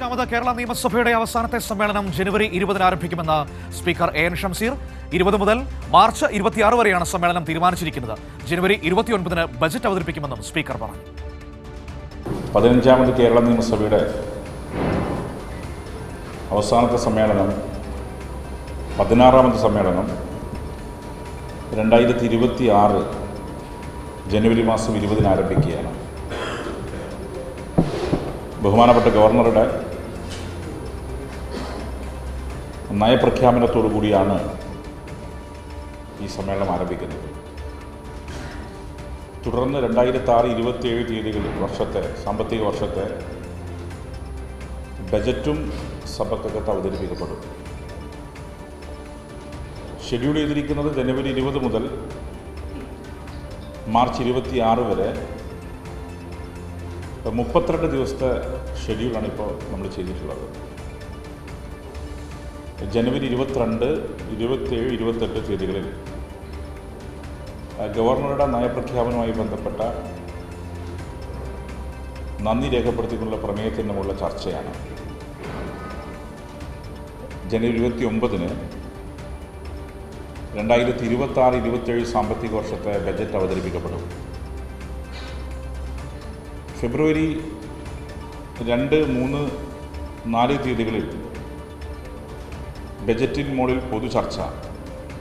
പതിനഞ്ചാമത് കേരള നിയമസഭയുടെ അവസാനത്തെ സമ്മേളനം ജനുവരി 20 ആരംഭിക്കുമെന്ന് സ്പീക്കർ എൻ ഷംസീർ. 20 മുതൽ മാർച്ച് 26 വരെയാണ് സമ്മേളനം തീരുമാനിച്ചിരിക്കുന്നത്. ജനുവരി 29 ബജറ്റ് അവതരിപ്പിക്കുമെന്നും സ്പീക്കർ പറഞ്ഞു. 15ാമത് കേരള നിയമസഭയുടെ അവസാനത്തെ സമ്മേളനം 16ാമത് സമ്മേളനം 2026 ജനുവരി മാസം 20 ആരംഭിക്കുകയാണ്. ബഹുമാനപ്പെട്ട ഗവർണറുടെ നയപ്രഖ്യാപനത്തോടു കൂടിയാണ് ഈ സമ്മേളനം ആരംഭിക്കുന്നത്. തുടർന്ന് 2026-27 തീയതികളിൽ സാമ്പത്തിക വർഷത്തെ ബജറ്റും സഭക്കകത്ത് അവതരിപ്പിക്കപ്പെടും. ഷെഡ്യൂൾ ചെയ്തിരിക്കുന്നത് ജനുവരി 20 മുതൽ മാർച്ച് 26 വരെ 32 ദിവസത്തെ ഷെഡ്യൂളാണ് ഇപ്പോൾ നമ്മൾ ചെയ്തിട്ടുള്ളത്. ജനുവരി 22, 27, 28 തീയതികളിൽ ഗവർണറുടെ നയപ്രഖ്യാപനവുമായി ബന്ധപ്പെട്ട നന്ദി രേഖപ്പെടുത്തിക്കൊണ്ടുള്ള പ്രമേയത്തിനുമുള്ള ചർച്ചയാണ്. ജനുവരി 29 2026-27 സാമ്പത്തിക വർഷത്തെ ബജറ്റ് അവതരിപ്പിക്കപ്പെടും. ഫെബ്രുവരി 2, 3, 4 തീയതികളിൽ ബജറ്റിന് മുകളിൽ പൊതുചർച്ച